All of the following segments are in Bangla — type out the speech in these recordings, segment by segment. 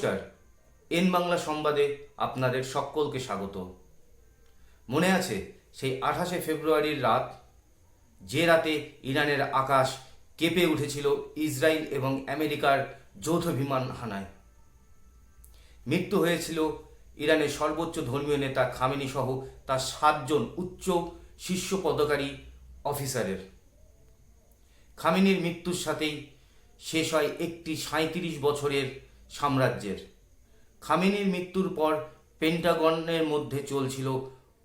নমস্কার, এন বাংলা সংবাদে আপনাদের সকলকে স্বাগত। মনে আছে সেই 28শে ফেব্রুয়ারির রাত, যে রাতে ইরানের আকাশ কেঁপে উঠেছিল ইসরায়েল এবং আমেরিকার যৌথ বিমান হানায়। মৃত্যু হয়েছিল ইরানের সর্বোচ্চ ধর্মীয় নেতা খামেনি সহ তার 7 জন উচ্চ শীর্ষ পদকারী অফিসারের। খামেনির মৃত্যুর সাথেই শেষ হয় একটি 37 বছরের সাম্রাজ্যের। খামেনির মৃত্যুর পর পেন্টাগনের মধ্যে চলছিল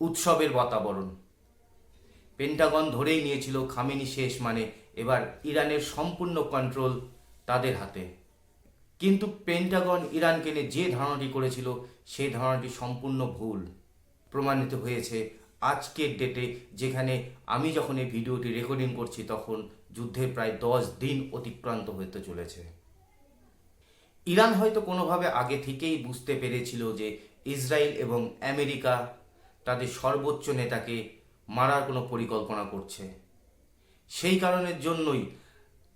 উৎসবের বাতাবরণ। পেন্টাগন ধরেই নিয়েছিল খামেনি শেষ, মানে এবার ইরানের সম্পূর্ণ কন্ট্রোল তাদের হাতে। কিন্তু পেন্টাগন ইরানকে নিয়ে যে ধারণাটি করেছিল সেই ধারণাটি সম্পূর্ণ ভুল প্রমাণিত হয়েছে আজকের ডেটে, যেখানে আমি যখন এই ভিডিওটি রেকর্ডিং করছি তখন যুদ্ধের প্রায় 10 দিন অতিক্রান্ত হতে চলেছে। ইরান হয়তো কোনোভাবে আগে থেকেই বুঝতে পেরেছিল যে ইসরায়েল এবং আমেরিকা তাদের সর্বোচ্চ নেতাকে মারার কোনো পরিকল্পনা করছে। সেই কারণের জন্যই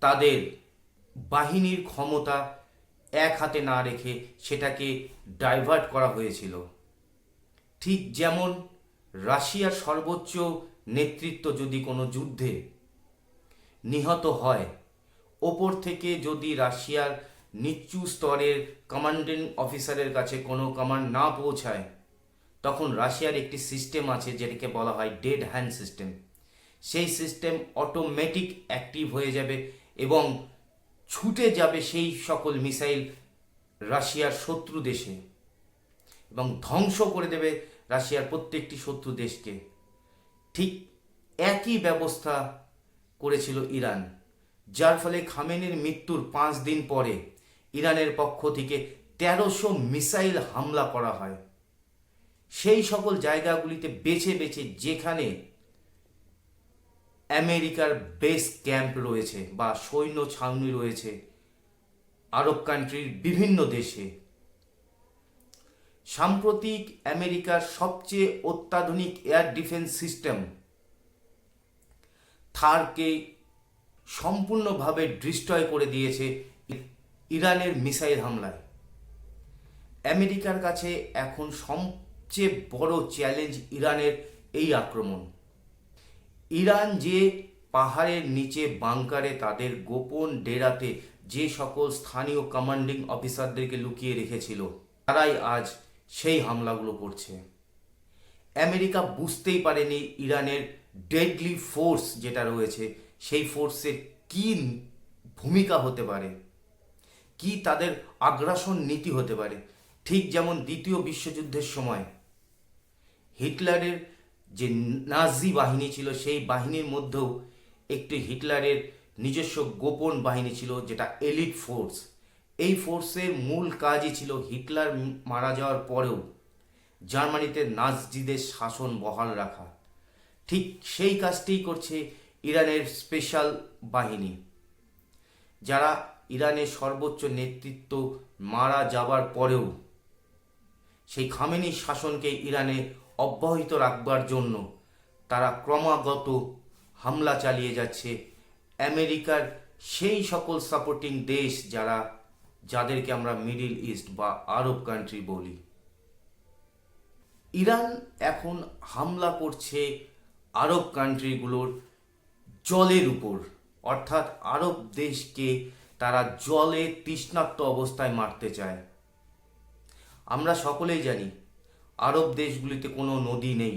তাদের বাহিনীর ক্ষমতা এক হাতে না রেখে সেটাকে ডাইভার্ট করা হয়েছিল। ঠিক যেমন রাশিয়ার সর্বোচ্চ নেতৃত্ব যদি কোনো যুদ্ধে নিহত হয়, ওপর থেকে যদি রাশিয়ার নিচু স্তরের কমান্ডিং অফিসারের কাছে কোনো কমান্ড না পৌঁছায়, তখন রাশিয়ার একটি সিস্টেম আছে যেটাকে বলা হয় ডেড হ্যান্ড সিস্টেম। সেই সিস্টেম অটোমেটিক অ্যাক্টিভ হয়ে যাবে এবং ছুটে যাবে সেই সকল মিসাইল রাশিয়ার শত্রু দেশে এবং ধ্বংস করে দেবে রাশিয়ার প্রত্যেকটি শত্রু দেশকে। ঠিক একই ব্যবস্থা করেছিল ইরান, যার ফলে খামেনির মৃত্যুর 5 দিন পরে ইরানের পক্ষ থেকে 1300 মিসাইল হামলা করা হয় সেই সকল জায়গাগুলিতে বেছে বেছে যেখানে আমেরিকার বেস ক্যাম্প রয়েছে বা সৈন্য ছাউনি রয়েছে আরব কান্ট্রির বিভিন্ন দেশে। সাম্প্রতিক আমেরিকার সবচেয়ে অত্যাধুনিক এয়ার ডিফেন্স সিস্টেম থারকে সম্পূর্ণভাবে ডিস্ট্রয় করে দিয়েছে ইরানের মিসাইল হামলায়। আমেরিকার কাছে এখন সবচেয়ে বড় চ্যালেঞ্জ ইরানের এই আক্রমণ। ইরান যে পাহাড়ের নিচে বাংকারে তাদের গোপন ডেরাতে যে সকল স্থানীয় কমান্ডিং অফিসারদেরকে লুকিয়ে রেখেছিল, তারাই আজ সেই হামলাগুলো করছে। আমেরিকা বুঝতেই পারেনি ইরানের ডেডলি ফোর্স যেটা রয়েছে সেই ফোর্সের কী ভূমিকা হতে পারে, কি তাদের আগ্রাসন নীতি হতে পারে। ঠিক যেমন দ্বিতীয় বিশ্বযুদ্ধের সময় হিটলারের যে নাজি বাহিনী ছিল, সেই বাহিনীর মধ্যেও একটি হিটলারের নিজস্ব গোপন বাহিনী ছিল যেটা এলিট ফোর্স। এই ফোর্সের মূল কাজই ছিল হিটলার মারা যাওয়ার পরেও জার্মানিতে নাজিদের শাসন বহাল রাখা। ঠিক সেই কাজটিই করছে ইরানের স্পেশাল বাহিনী, যারা ইরানের সর্বোচ্চ নেতৃত্ব মারা যাবার পরেও সেই খামেনির শাসনকে ইরানে অব্যাহত রাখবার জন্য তারা ক্রমাগত হামলা চালিয়ে যাচ্ছে আমেরিকার সেই সকল সাপোর্টিং দেশ যাদেরকে আমরা মিডল ইস্ট বা আরব কান্ট্রি বলি। ইরান এখন হামলা করছে আরব কান্ট্রিগুলোর জলের উপর, অর্থাৎ আরব দেশকে তারা জলে তৃষ্ণার্ত অবস্থায় মারতে চায়। আমরা সকলেই জানি আরব দেশগুলিতে কোনো নদী নেই,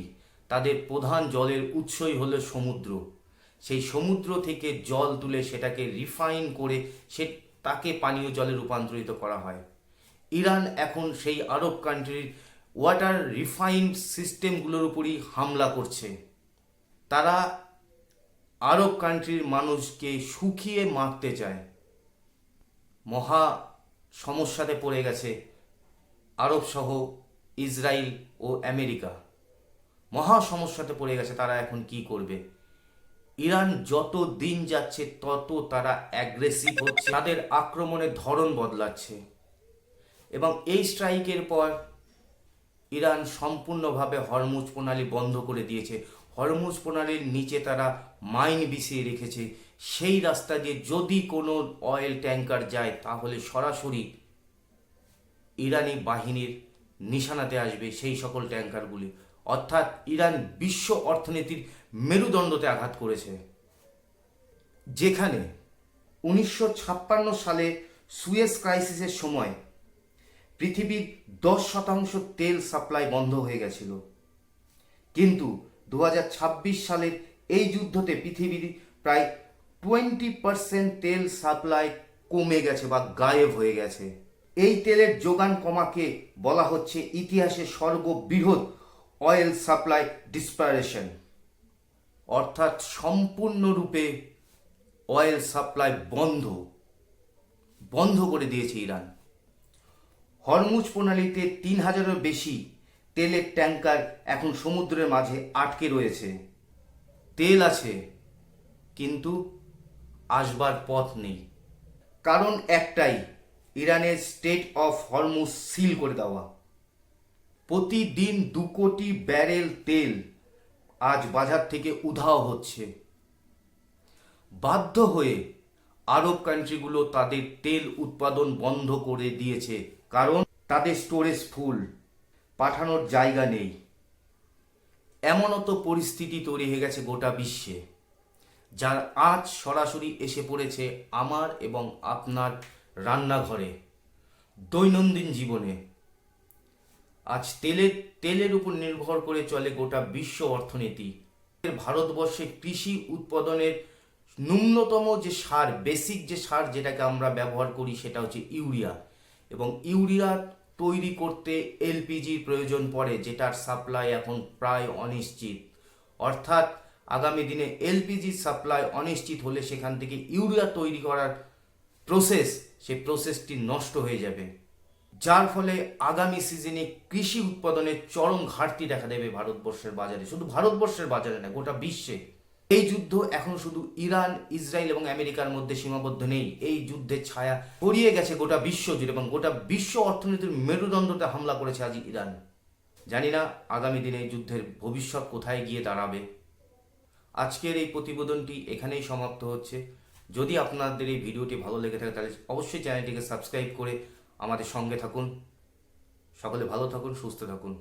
তাদের প্রধান জলের উৎসই হলো সমুদ্র। সেই সমুদ্র থেকে জল তুলে সেটাকে রিফাইন করে তাকে পানীয় জলে রূপান্তরিত করা হয়। ইরান এখন সেই আরব কান্ট্রির ওয়াটার রিফাইন সিস্টেমগুলোর উপরই হামলা করছে। তারা আরব কান্ট্রির মানুষকে শুকিয়ে মারতে চায়। মহা সমস্যাতে পড়ে গেছে আরব সহ ইসরায়েল ও আমেরিকা। মহা সমস্যাতে পড়ে গেছে, তারা এখন কি করবে। ইরান যত দিন যাচ্ছে তত তারা অ্যাগ্রেসিভ হচ্ছে, তাদের আক্রমণের ধরন বদলাচ্ছে এবং এই স্ট্রাইকের পর ইরান সম্পূর্ণভাবে হরমুজ প্রণালী বন্ধ করে দিয়েছে। হরমুজ প্রণালীর নিচে তারা মাইন বিছিয়ে রেখেছে। সেই রাস্তা দিয়ে যদি কোনো অয়েল ট্যাঙ্কার যায় তাহলে সরাসরি ইরানি বাহিনীর নিশানাতে আসবে সেই সকল ট্যাঙ্কারগুলি। অর্থাৎ ইরান বিশ্ব অর্থনীতির মেরুদণ্ডতে আঘাত করেছে। যেখানে 1956 সালে সুয়েজ ক্রাইসিসের সময় পৃথিবীর 10% তেল সাপ্লাই বন্ধ হয়ে গেছিল, কিন্তু 2026 সালের এই যুদ্ধতে পৃথিবীর প্রায় 20% তেল সাপ্লাই কমে গেছে বা গায়েব হয়ে গেছে। এই তেলের যোগান কমাকে বলা হচ্ছে ইতিহাসের সর্ববৃহৎ অয়েল সাপ্লাই ডিসপারেশন। অর্থাৎ সম্পূর্ণরূপে অয়েল সাপ্লাই বন্ধ করে দিয়েছে ইরান। হরমুজ প্রণালীতে 3000-এরও বেশি তেলের ট্যাঙ্কার এখন সমুদ্রের মাঝে আটকে রয়েছে। তেল আছে, কিন্তু আসবার পথ নেই। কারণ একটাই, ইরানের স্টেট অফ হরমুজ সিল করে দেওয়া। প্রতিদিন 2 কোটি ব্যারেল তেল আজ বাজার থেকে উধাও হচ্ছে। বাধ্য হয়ে আরব কান্ট্রিগুলো তাদের তেল উৎপাদন বন্ধ করে দিয়েছে, কারণ তাদের স্টোরেজ ফুল, পাঠানোর জায়গা নেই। এমনও তো পরিস্থিতি তৈরি হয়ে গেছে গোটা বিশ্বে, যার আজ সরাসরি এসে পড়েছে আমার এবং আপনার রান্নাঘরে, দৈনন্দিন জীবনে। আজ তেলের উপর নির্ভর করে চলে গোটা বিশ্ব অর্থনীতি। ভারতবর্ষে কৃষি উৎপাদনের ন্যূনতম যে সার, বেসিক যে সার যেটাকে আমরা ব্যবহার করি, সেটা হচ্ছে ইউরিয়া। এবং ইউরিয়া তৈরি করতে এলপিজির প্রয়োজন পড়ে, যেটার সাপ্লাই এখন প্রায় অনিশ্চিত। অর্থাৎ আগামী দিনে এলপিজির সাপ্লাই অনিশ্চিত হলে সেখান থেকে ইউরিয়া তৈরি করার সেই প্রসেসটি নষ্ট হয়ে যাবে, যার ফলে আগামী সিজনে কৃষি উৎপাদনের চরম ঘাটতি দেখা দেবে ভারতবর্ষের বাজারে। শুধু ভারতবর্ষের বাজারে না, গোটা বিশ্বে। এই যুদ্ধ এখন শুধু ইরান, ইসরায়েল এবং আমেরিকার মধ্যে সীমাবদ্ধ নেই। এই যুদ্ধের ছায়া ছড়িয়ে গেছে গোটা বিশ্ব জুড়ে, এবং গোটা বিশ্ব অর্থনীতির মেরুদণ্ডতে হামলা করেছে আজ ইরান। জানি না আগামী দিনে এই যুদ্ধের ভবিষ্যৎ কোথায় গিয়ে দাঁড়াবে। আজকের এই প্রতিবেদনটি এখানেই সমাপ্ত হচ্ছে। যদি আপনাদের এই ভিডিওটি ভালো লেগে থাকে তাহলে অবশ্যই চ্যানেলটিকে সাবস্ক্রাইব করে আমাদের সঙ্গে থাকুন। সকলে ভালো থাকুন, সুস্থ থাকুন।